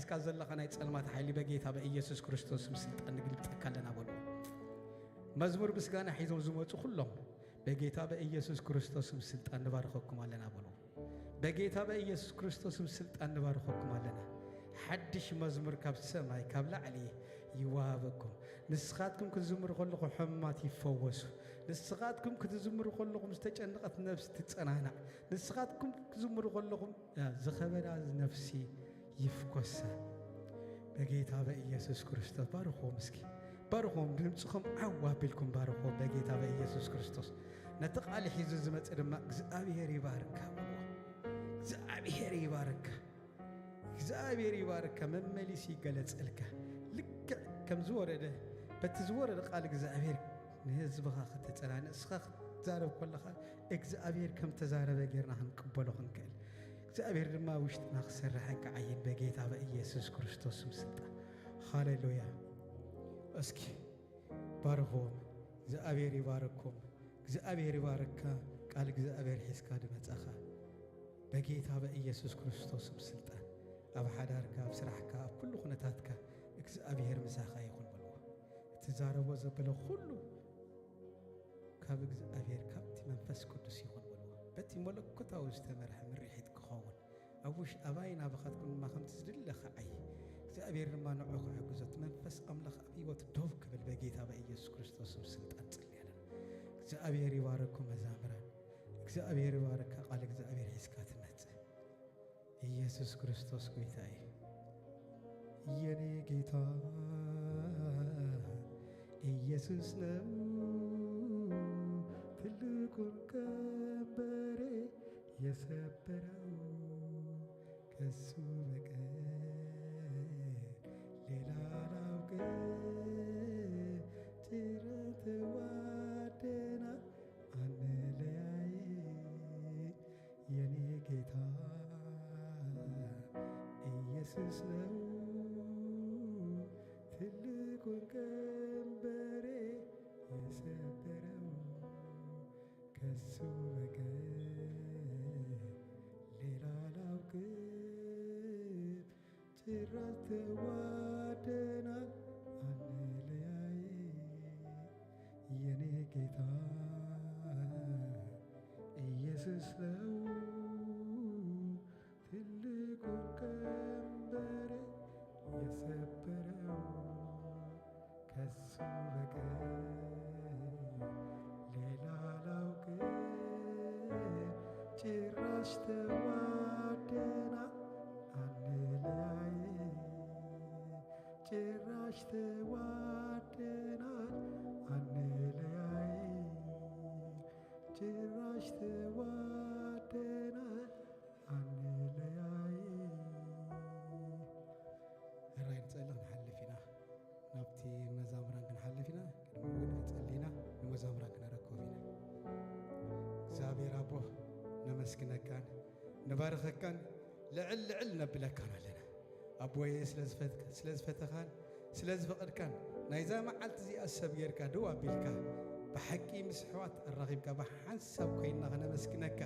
ሒዝካ ዘለኻ ናይ ጸልማት ሓይሊ በጌታ በኢየሱስ ክርስቶስ ስልጣን ንግልጠካ ኣለና በሉ መዝሙር ምስጋና ሒዞም ዝመጹ ኩሎም በጌታ በኢየሱስ ክርስቶስ ስልጣን ንባርኸኩም ኣለና በሉ በጌታ በኢየሱስ ክርስቶስ ስልጣን ንባርኸኩም ኣለና حدش مزمر كاب سماي كاب لعلي يوابكم نسخاتكم كتزمر خلقوا حمات يفوسوا نسخاتكم كتزمر خلقوا مستجنقت نفس تتصنعنا نسخاتكم كتزمر خلقوا زخبر نفسي يفكوسا بقيتها بإيسوس كريستوس بارخو مسكي بارخو بنمسخم عوابلكم بارخو بقيتها بإيسوس كريستوس نتق على حيزو زمت إرما እግዚአብሔር ይባርካ እግዚአብሔር ይባርካ እግዚአብሔር ይባርካ መመሊስ ይገለጽልካ ልክ ከም ዝወረደ በትዝወረደ ቃል እግዚአብሔር ንህዝብኻ ከተጸናነ እስኻ ዛረብ ኮለኻ እግዚአብሔር ከም ተዛረበ ጌርና ክንቅበሎ ክንክእል እግዚአብሔር ድማ ውሽጥና ክሰርሐን ከዓይን በጌታ በኢየሱስ ክርስቶስ ስልጣን ሃሌሉያ እስኪ ባርኾም እግዚአብሔር ይባርኩም እግዚአብሔር ይባርካ ቃል እግዚአብሔር ሒዝካ ድመጻኻ በጌታ በኢየሱስ ክርስቶስ ስልጣን أب حدارك أب سرحك أب كل خناتك እግዚአብሔር مساخ يكون بلو تزارب وزبلو كله كاب እግዚአብሔር كابتي منفس قدس يكون بلو بتي ملكوتا واستمرح من ريحة كخون أبوش أباين أبخاتكم ما خمت زدل خعي እግዚአብሔር ما نوعك عجزت منفس أملخ أبي وتدوك بالبقيت أبا إيسوس كريستوس سلطان تليانا እግዚአብሔር يبارككم مزامران እግዚአብሔር يبارك قال እግዚአብሔር حسكات مت ኢየሱስ ክርስቶስ ጌታዬ የኔ ጌታ ኢየሱስ ነው ትልቁን ቀንበሬ የሰበረው ከሱ በቀር ሌላ አላውቅም ጭረት ዋደና አንለያይ የኔ ጌታ ኢየሱስ ነው ትልቁን ቀንበሬ የሰበረው ከሱ በቀር ሌላ አላውቅም ጭራሽ ተዋደናል አንለያይ የኔ ጌታ ኢየሱስ ነው ትልቁን ቀንበሬ የሰበረው ከሱ በቀር ሌላ አላውቅም ጭራሽ ተዋደናል አንለያይ ጭራሽ ተዋደናል አንለያይ ጭራሽ ተዋደናል አንለያይ ራይ نصلي نحلفنا نبتي مزامران كنحلفنا كنقول نصلينا مزامران كنركوفينا እግዚአብሔር አቦ نمسكنكان نبارخكان لعل نبلكان لنا አቦዬ ስለዝፈተኻን ስለዝፈቅድካን ናይዛ መዓልቲ እዚኣ ሰብ ጌርካ ደው ኣቢልካ ብሓቂ ምስ ሕዋት ኣራኺብካ ብሓንሳብ ኮይንና ክነመስግነካ